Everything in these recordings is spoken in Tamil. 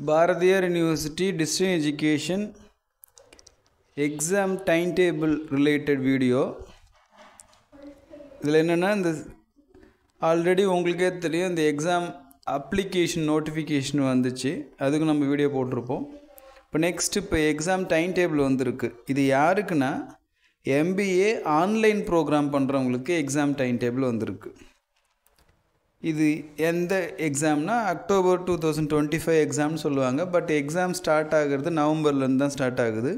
Bharatiyar University Distance Education exam timetable related video. இதில் என்னென்னா இந்த ஆல்ரெடி உங்களுக்கே தெரியும் இந்த எக்ஸாம் அப்ளிகேஷன் நோட்டிஃபிகேஷன் வந்துச்சு, அதுக்கு நம்ம வீடியோ போட்டிருப்போம். இப்போ எக்ஸாம் டைம் டேபிள் வந்திருக்கு. இது யாருக்குன்னா MBA ஆன்லைன் ப்ரோக்ராம் பண்ணுறவங்களுக்கு எக்ஸாம் டைம் டேபிள் வந்திருக்கு. இது எந்த எக்ஸாம்னா October 2025 எக்ஸாம்னு சொல்லுவாங்க. பட் எக்ஸாம் ஸ்டார்ட் ஆகிறது நவம்பர்லேருந்து தான் ஸ்டார்ட் ஆகுது.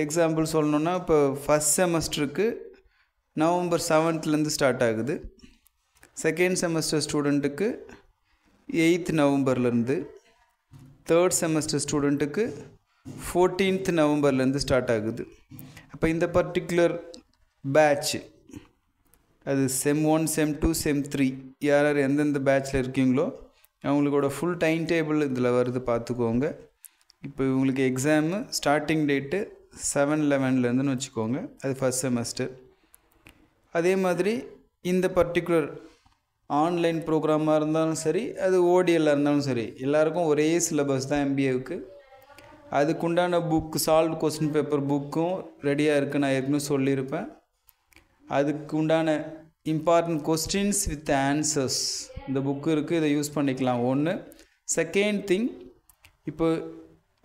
எக்ஸாம்பிள் சொல்லணுன்னா இப்போ ஃபஸ்ட் செமஸ்டருக்கு November 7th ஸ்டார்ட் ஆகுது. செகண்ட் செமஸ்டர் ஸ்டூடெண்ட்டுக்கு 8th நவம்பர்லேருந்து, தேர்ட் செமஸ்டர் ஸ்டூடெண்ட்டுக்கு 14th நவம்பர்லேருந்து ஸ்டார்ட் ஆகுது. அப்போ இந்த பர்டிகுலர் பேட்ச் அது செம் 1 செம் 2 செம் 3 யார் எந்தெந்த பேட்சில் இருக்கீங்களோ அவங்களுக்கோட ஃபுல் டைம் டேபிள் இதில் வருது, பார்த்துக்கோங்க. இப்போ இவங்களுக்கு எக்ஸாமு ஸ்டார்டிங் டேட்டு 7/11 வச்சுக்கோங்க, அது ஃபஸ்ட் செமஸ்டர். அதே மாதிரி இந்த பர்டிகுலர் ஆன்லைன் ப்ரோக்ராமாக இருந்தாலும் சரி, அது ஓடிஎல்லாக இருந்தாலும் சரி, எல்லாருக்கும் ஒரே சிலபஸ் தான் MBAவுக்கு. அதுக்குண்டான புக்கு, சால்வ் கொஸ்டின் பேப்பர் புக்கும் ரெடியாக இருக்குது, நான் ஏற்கனவே சொல்லியிருப்பேன். அதுக்கு உண்டான இம்பார்ட்டன்ட் கொஸ்டின்ஸ் வித் ஆன்சர்ஸ் இந்த புக்கு இருக்குது, இதை யூஸ் பண்ணிக்கலாம். ஒன்று. செகண்ட் திங், இப்போ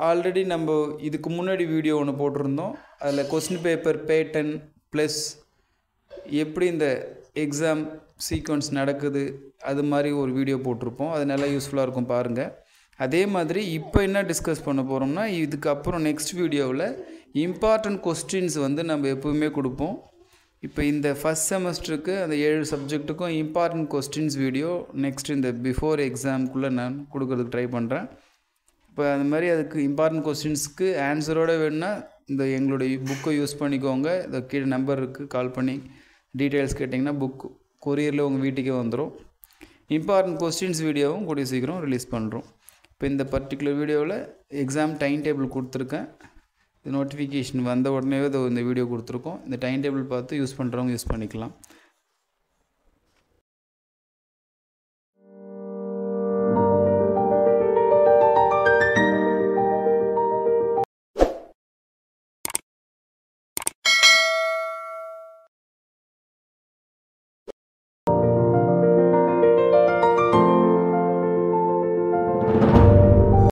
ஆல்ரெடி நம்ம இதுக்கு முன்னாடி வீடியோ ஒன்று போட்டிருந்தோம். அதில் கொஸ்டின் பேப்பர் பேட்டர்ன் ப்ளஸ் எப்படி இந்த எக்ஸாம் சீக்வன்ஸ் நடக்குது அது மாதிரி ஒரு வீடியோ போட்டிருப்போம். அது நல்லா யூஸ்ஃபுல்லாக இருக்கும், பாருங்கள். அதே மாதிரி இப்போ என்ன டிஸ்கஸ் பண்ண போகிறோம்னா, இதுக்கப்புறம் நெக்ஸ்ட் வீடியோவில் இம்பார்ட்டன்ட் கொஸ்டின்ஸ் நம்ம எப்போவுமே கொடுப்போம். இப்போ இந்த ஃபஸ்ட் செமஸ்டருக்கு அந்த 7 சப்ஜெக்ட்டுக்கும் இம்பார்ட்டன்ட் கொஸ்டின்ஸ் வீடியோ நெக்ஸ்ட் இந்த பிஃபோர் எக்ஸாமுக்குள்ளே நான் கொடுக்கறதுக்கு ட்ரை பண்ணுறேன். இப்போ அது மாதிரி அதுக்கு இம்பார்ட்டன்ட் கொஸ்டின்ஸ்க்கு ஆன்சரோடு வேணுன்னா இந்த எங்களுடைய புக்கை யூஸ் பண்ணிக்கோங்க. இந்த கீழே நம்பர் இருக்குது, கால் பண்ணி டீட்டெயில்ஸ் கேட்டிங்கன்னா புக் கொரியரில் உங்கள் வீட்டுக்கே வந்துடும். இம்பார்ட்டன்ட் கொஸ்டின்ஸ் வீடியோவும் கூடிய சீக்கிரம் ரிலீஸ் பண்ணுறோம். இப்போ இந்த பர்டிகுலர் வீடியோவில் எக்ஸாம் டைம் டேபிள் கொடுத்துருக்கேன். நோட்டிஃபிகேஷன் வந்த உடனே இந்த வீடியோ கொடுத்துருக்கோம். இந்த டைம் டேபிள் பார்த்து யூஸ் பண்ணுறவங்க யூஸ் பண்ணிக்கலாம்.